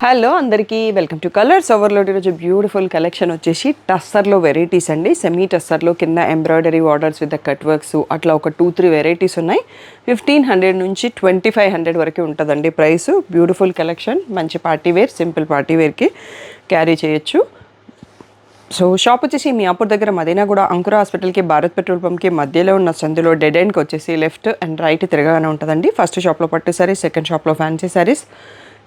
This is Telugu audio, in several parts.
హలో అందరికీ వెల్కమ్ టు కలర్స్ ఓవర్లోడ్. ఈరోజు బ్యూటిఫుల్ కలెక్షన్ వచ్చేసి టస్సర్లో వెరైటీస్ అండి. సెమీ టస్సర్లో కింద embroidery borders with cut works అట్లా ఒక 2-3 వెరైటీస్ ఉన్నాయి. 1500 నుంచి 2500 వరకు ఉంటుందండి ప్రైస్. బ్యూటిఫుల్ కలెక్షన్, మంచి పార్టీ వేర్, సింపుల్ పార్టీ వేర్కి క్యారీ చేయొచ్చు. సో షాప్ వచ్చేసి మియాపూర్ దగ్గర మదీనాగూడ అంకుర హాస్పిటల్కి భారత్ పెట్రోల్ పంప్కి మధ్యలో ఉన్న సందులో డెడ్ ఎండ్కి వచ్చేసి లెఫ్ట్ అండ్ రైట్ తిరగానే ఉంటుందండి. ఫస్ట్ షాప్లో పట్టు శారీస్, సెకండ్ షాప్లో ఫ్యాన్సీ శారీస్.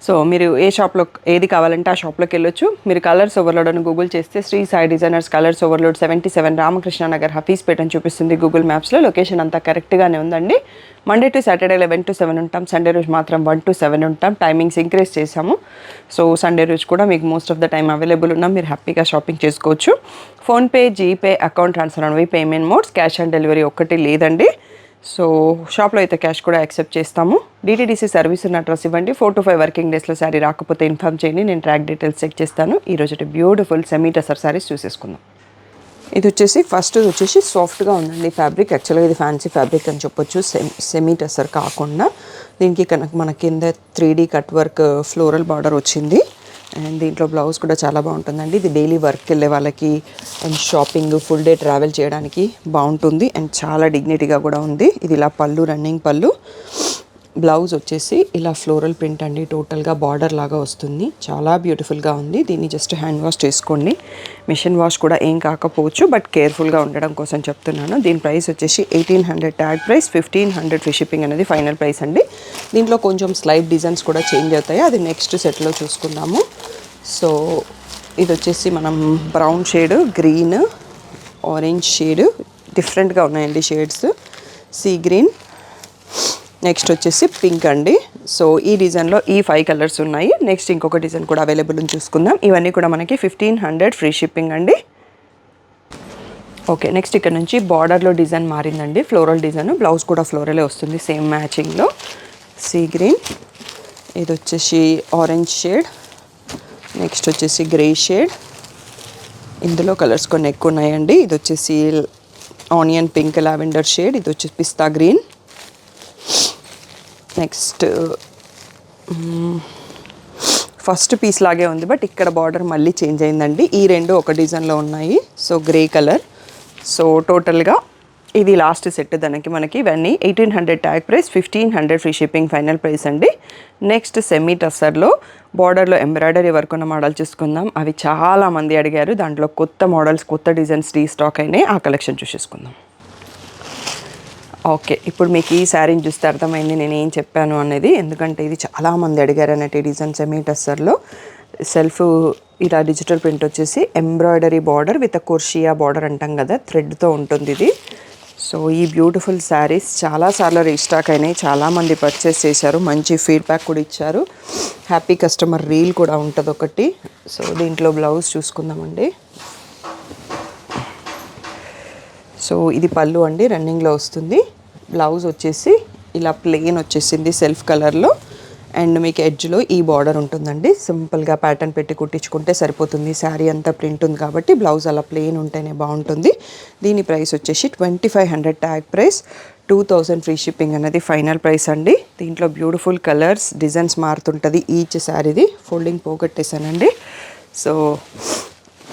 సో మీరు ఏ షాప్లో ఏది కావాలంటే ఆ షాప్లోకి వెళ్ళొచ్చు. మీరు కలర్స్ ఓవర్లోడ్ అని గూగుల్ చేస్తే Sri Sai designers colours overload 77 Ramakrishna Nagar Hafeezpet అని చూపిస్తుంది గూగుల్ మ్యాప్స్లో. లొకేషన్ అంతా కరెక్ట్గానే ఉందండి. మండే టు సాటర్డే 11 to 7 ఉంటాం. సండే రోజు మాత్రం 1 to 7 ఉంటాం. టైమింగ్స్ ఇంక్రీజ్ చేసాము. సో సండే రోజు కూడా మీకు most of the time available ఉన్నాం. మీరు హ్యాపీగా షాపింగ్ చేసుకోవచ్చు. ఫోన్పే, జీపే, అకౌంట్ ట్రాన్స్ఫర్ అనేవి payment modes. Cash on delivery ఒక్కటి లేదండి. సో షాప్లో అయితే క్యాష్ కూడా యాక్సెప్ట్ చేస్తాము. DTDC సర్వీస్ ఉన్న అడ్రస్ ఇవ్వండి. 4 to 5 వర్కింగ్ డేస్లో శారీ రాకపోతే ఇన్ఫార్మ్ చేయండి. నేను ట్రాక్ డీటెయిల్స్ చెక్ చేస్తాను. ఈరోజు బ్యూటిఫుల్ సెమీ టసర్ శారీస్ చూసేసుకుందాం. ఇది వచ్చేసి సాఫ్ట్గా ఉందండి ఫ్యాబ్రిక్. యాక్చువల్గా ఇది ఫ్యాన్సీ ఫ్యాబ్రిక్ అని చెప్పొచ్చు. సెమీ టసర్ కాకుండా దీనికి కనుక మన కింద 3D cut work floral border వచ్చింది. అండ్ దీంట్లో బ్లౌజ్ కూడా చాలా బాగుంటుందండి. ఇది డైలీ వర్క్ వెళ్ళే వాళ్ళకి and shopping, full day travel చేయడానికి బాగుంటుంది. అండ్ చాలా డిగ్నిటీగా కూడా ఉంది. ఇది ఇలా పళ్ళు, రన్నింగ్ పళ్ళు. బ్లౌజ్ వచ్చేసి ఇలా ఫ్లోరల్ ప్రింట్ అండి. టోటల్గా బార్డర్ లాగా వస్తుంది. చాలా బ్యూటిఫుల్గా ఉంది. దీన్ని జస్ట్ హ్యాండ్ వాష్ చేసుకోండి. మిషన్ వాష్ కూడా ఏం కాకపోవచ్చు, బట్ కేర్ఫుల్గా ఉండడం కోసం చెప్తున్నాను. దీని ప్రైస్ వచ్చేసి 1800 ట్యాగ్ ప్రైస్, 1500 ఫ్రీ షిప్పింగ్ అనేది ఫైనల్ ప్రైస్ అండి. దీంట్లో కొంచెం స్లైడ్ డిజైన్స్ కూడా చేంజ్ అవుతాయి. అది నెక్స్ట్ సెట్లో చూసుకుందాము. సో ఇది వచ్చేసి మనం brown shade, green, orange shade, డిఫరెంట్గా ఉన్నాయండి షేడ్స్. సీ గ్రీన్, నెక్స్ట్ వచ్చేసి పింక్ అండి. సో ఈ డిజైన్లో ఈ 5 కలర్స్ ఉన్నాయి. నెక్స్ట్ ఇంకొక డిజైన్ కూడా అవైలబుల్ అని చూసుకుందాం. ఇవన్నీ కూడా మనకి 1500 ఫ్రీ షిప్పింగ్ అండి. ఓకే, నెక్స్ట్ ఇక్కడ నుంచి బార్డర్లో డిజైన్ మారిందండి. ఫ్లోరల్ డిజైన్, బ్లౌజ్ కూడా ఫ్లోరలే వస్తుంది సేమ్ మ్యాచింగ్లో. సీ గ్రీన్, ఇది వచ్చేసి ఆరెంజ్ షేడ్, నెక్స్ట్ వచ్చేసి గ్రే షేడ్. ఇందులో కలర్స్ కొన్ని ఎక్కువ ఉన్నాయండి. ఇది వచ్చేసి ఆనియన్ పింక్, లావెండర్ షేడ్. ఇది వచ్చేసి పిస్తా గ్రీన్. నెక్స్ట్ ఫస్ట్ పీస్ లాగే ఉంది, బట్ ఇక్కడ బార్డర్ మళ్ళీ చేంజ్ అయిందండి. ఈ రెండు ఒక డిజైన్లో ఉన్నాయి. So grey colour. సో టోటల్గా ఇది లాస్ట్ సెట్. దానికి మనకి ఇవన్నీ 1800 tag price, 1500 free shipping final price అండి. నెక్స్ట్ సెమీ టస్సర్లో బార్డర్లో ఎంబ్రాయిడరీ వర్క్ ఉన్న మోడల్ చూసుకుందాం. అవి చాలామంది అడిగారు. దాంట్లో కొత్త మోడల్స్, కొత్త డిజైన్స్ రీస్టాక్ అయినాయి. ఆ కలెక్షన్ చూసేసుకుందాం. ఓకే, ఇప్పుడు మీకు ఈ శారీని చూస్తే అర్థమైంది నేను ఏం చెప్పాను అనేది. ఎందుకంటే ఇది చాలామంది అడిగారు అన్నట్టు. ఈ డిజైన్ సెమీ టస్సర్లో సెల్ఫ్ ఇలా డిజిటల్ ప్రింట్ వచ్చేసి ఎంబ్రాయిడరీ బార్డర్ విత్ కోర్షియా బార్డర్ అంటాం కదా, థ్రెడ్తో ఉంటుంది ఇది. సో ఈ బ్యూటిఫుల్ శారీస్ చాలాసార్లు రీస్టాక్ అయినాయి. చాలామంది పర్చేస్ చేశారు. మంచి ఫీడ్బ్యాక్ కూడా ఇచ్చారు. హ్యాపీ కస్టమర్ రీల్ కూడా ఉంటుంది ఒకటి. సో దీంట్లో బ్లౌజ్ చూసుకుందామండి. సో ఇది పళ్ళు అండి, రన్నింగ్లో వస్తుంది. బ్లౌజ్ వచ్చేసి ఇలా ప్లెయిన్ వచ్చేసింది సెల్ఫ్ కలర్లో. అండ్ మీకు ఎడ్జ్లో ఈ బార్డర్ ఉంటుందండి. సింపుల్గా ప్యాటర్న్ పెట్టి కుట్టించుకుంటే సరిపోతుంది. శారీ అంతా ప్రింట్ ఉంది కాబట్టి బ్లౌజ్ అలా ప్లెయిన్ ఉంటేనే బాగుంటుంది. దీని ప్రైస్ వచ్చేసి 2500 ట్యాగ్ ప్రైస్, 2000 ఫ్రీ షిప్పింగ్ అనేది ఫైనల్ ప్రైస్ అండి. దీంట్లో బ్యూటిఫుల్ కలర్స్, డిజైన్స్ మారుతుంటుంది ఈచ్ శారీది. ఫోల్డింగ్ పోగొట్టేసానండి. సో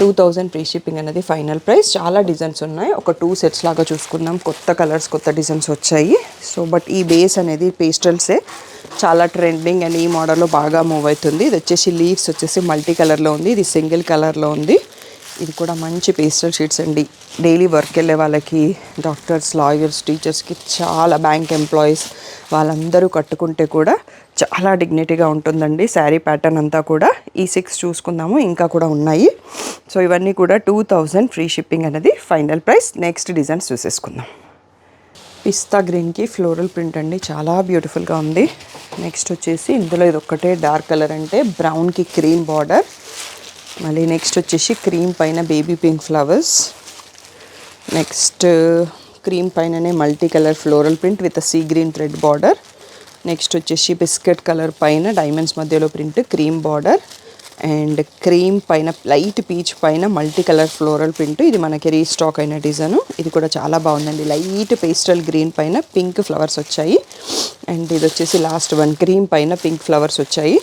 2000 ఫ్రీ షిప్పింగ్ అనేది ఫైనల్ ప్రైస్. చాలా డిజైన్స్ ఉన్నాయి. ఒక 2 సెట్స్ లాగా చూసుకుందాం. కొత్త కలర్స్, కొత్త డిజైన్స్ వచ్చాయి. సో బట్ ఈ బేస్ అనేది పేస్టల్సే చాలా ట్రెండింగ్ అండ్ ఈ మోడల్లో బాగా మూవ్ అవుతుంది. ఇది వచ్చేసి లీవ్స్ వచ్చేసి మల్టీ కలర్లో ఉంది. ఇది సింగిల్ కలర్లో ఉంది. ఇది కూడా మంచి పేస్టల్ షీట్స్ అండి. డైలీ వర్క్ వెళ్ళే వాళ్ళకి, డాక్టర్స్, లాయర్స్, టీచర్స్కి, చాలా బ్యాంక్ ఎంప్లాయీస్ వాళ్ళందరూ కట్టుకుంటే కూడా చాలా డిగ్నిటీగా ఉంటుందండి శారీ ప్యాటర్న్ అంతా కూడా. ఈ 6 చూసుకుందాము, ఇంకా కూడా ఉన్నాయి. సో ఇవన్నీ కూడా 2000 ఫ్రీ షిప్పింగ్ అనేది ఫైనల్ ప్రైస్. నెక్స్ట్ డిజైన్స్ చూసేసుకుందాం. పిస్తా గ్రీన్కి ఫ్లోరల్ ప్రింట్ అండి, చాలా బ్యూటిఫుల్గా ఉంది. నెక్స్ట్ వచ్చేసి ఇందులో ఇది ఒక్కటే డార్క్ కలర్, అంటే బ్రౌన్కి క్రీమ్ బార్డర్. మళ్ళీ నెక్స్ట్ వచ్చేసి క్రీమ్ పైన baby pink flowers. Next cream పైననే multi colour floral print with sea green thread border. Next వచ్చేసి బిస్కెట్ కలర్ పైన డైమండ్స్ మధ్యలో print, cream border. And cream పైన లైట్ పీచ్ పైన మల్టీ కలర్ ఫ్లోరల్ ప్రింట్. ఇది మనకి రీస్టాక్ అయిన డిజైన్. ఇది కూడా చాలా బాగుందండి. లైట్ పేస్టల్ గ్రీన్ పైన పింక్ ఫ్లవర్స్ వచ్చాయి. అండ్ ఇది వచ్చేసి లాస్ట్ వన్, క్రీమ్ పైన పింక్ ఫ్లవర్స్ వచ్చాయి.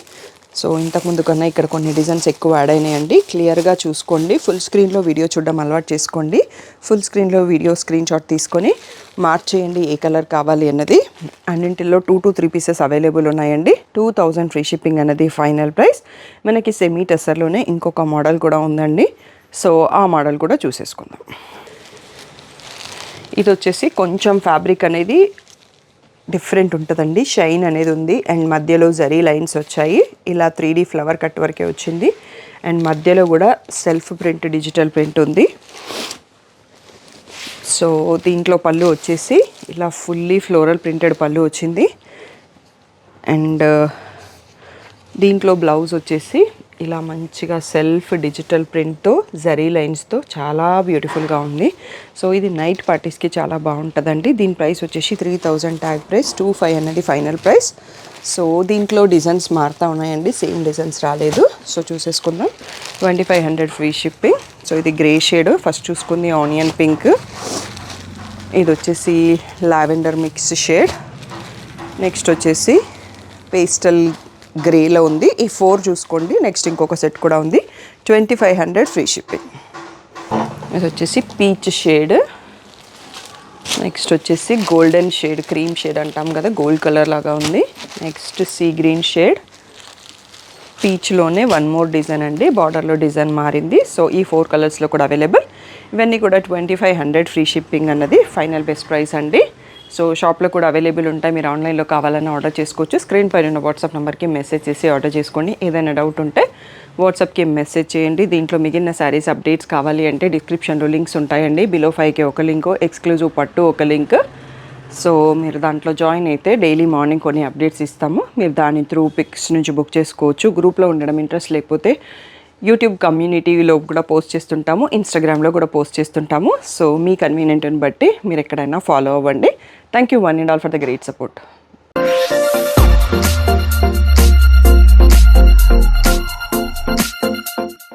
సో ఇంతకుముందు కన్నా ఇక్కడ కొన్ని డిజైన్స్ ఎక్కువ యాడ్ అయినాయండి. క్లియర్గా చూసుకోండి. ఫుల్ స్క్రీన్లో వీడియో చూడడం అలవాటు చేసుకోండి. ఫుల్ స్క్రీన్లో వీడియో స్క్రీన్ షాట్ తీసుకొని మార్చేయండి ఏ కలర్ కావాలి అన్నది. అన్నింటిలో 2 to 3 పీసెస్ అవైలబుల్ ఉన్నాయండి. 2000 ఫ్రీ షిప్పింగ్ అన్నది ఫైనల్ ప్రైస్. మనకి సెమీ టెస్సర్లోనే ఇంకొక మోడల్ కూడా ఉందండి. సో ఆ మోడల్ కూడా చూసేసుకుందాం. ఇది వచ్చేసి కొంచెం ఫ్యాబ్రిక్ అనేది డిఫరెంట్ ఉంటుందండి. షైన్ అనేది ఉంది అండ్ మధ్యలో జరీ లైన్స్ వచ్చాయి. ఇలా 3D ఫ్లవర్ కట్ వరకే వచ్చింది అండ్ మధ్యలో కూడా సెల్ఫ్ ప్రింట్ డిజిటల్ ప్రింట్ ఉంది. సో దీంట్లో పళ్ళు వచ్చేసి ఇలా ఫుల్లీ ఫ్లోరల్ ప్రింటెడ్ పళ్ళు వచ్చింది అండ్ దీంట్లో బ్లౌజ్ వచ్చేసి ఇలా మంచిగా సెల్ఫ్ డిజిటల్ ప్రింట్తో జరీ లైన్స్తో చాలా బ్యూటిఫుల్గా ఉంది. సో ఇది నైట్ పార్టీస్కి చాలా బాగుంటుందండి. దీని ప్రైస్ వచ్చేసి 3000 ట్యాగ్ ప్రైస్, 25 అన్నది ఫైనల్ ప్రైస్. సో దీంట్లో డిజైన్స్ మారుతూ ఉన్నాయండి, సేమ్ డిజైన్స్ రాలేదు. సో చూసేసుకుందాం. 2500 free shipping. సో ఇది గ్రే షేడ్, ఫస్ట్ చూసుకుంది ఆనియన్ పింక్, ఇది వచ్చేసి లావెండర్ మిక్స్ షేడ్, నెక్స్ట్ వచ్చేసి పేస్టల్ గ్రేలో ఉంది. ఈ 4 చూసుకోండి. నెక్స్ట్ ఇంకొక సెట్ కూడా ఉంది. 2500 ఫ్రీ షిప్పింగ్. ఇది వచ్చేసి పీచ్ షేడ్, నెక్స్ట్ వచ్చేసి గోల్డెన్ షేడ్, క్రీమ్ షేడ్ అంటాం కదా, గోల్డ్ కలర్ లాగా ఉంది. నెక్స్ట్ సీ గ్రీన్ షేడ్, పీచ్లోనే 1 మోర్ డిజైన్ అండి, బార్డర్లో డిజైన్ మారింది. సో ఈ 4 కలర్స్లో కూడా అవైలబుల్. ఇవన్నీ కూడా 2500 ఫ్రీ షిప్పింగ్ అన్నది ఫైనల్ బెస్ట్ ప్రైస్ అండి. సో షాప్లో కూడా అవైలబుల్ ఉంటాయి. మీరు ఆన్లైన్లో కావాలన్నా ఆర్డర్ చేసుకోవచ్చు. స్క్రీన్ పైన ఉన్న వాట్సాప్ నెంబర్కి మెసేజ్ చేసి ఆర్డర్ చేసుకోండి. ఏదైనా డౌట్ ఉంటే వాట్సాప్కి మెసేజ్ చేయండి. దీంట్లో మిగిలిన శారీస్ అప్డేట్స్ కావాలి అంటే డిస్క్రిప్షన్లో లింక్స్ ఉంటాయండి. బిలో 5K ఒక లింక్, ఎక్స్క్లూజివ్ పట్టు ఒక లింక్. సో మీరు దాంట్లో జాయిన్ అయితే డైలీ మార్నింగ్ కొన్ని అప్డేట్స్ ఇస్తాము. మీరు దాని త్రూ పిక్స్ నుంచి బుక్ చేసుకోవచ్చు. గ్రూప్లో ఉండడం ఇంట్రెస్ట్ లేకపోతే యూట్యూబ్ కమ్యూనిటీలో కూడా పోస్ట్ చేస్తుంటాము, ఇన్స్టాగ్రామ్లో కూడా పోస్ట్ చేస్తుంటాము. సో మీ కన్వీనియంట్ని బట్టి మీరు ఎక్కడైనా ఫాలో అవ్వండి. Thank you one and all for the great support.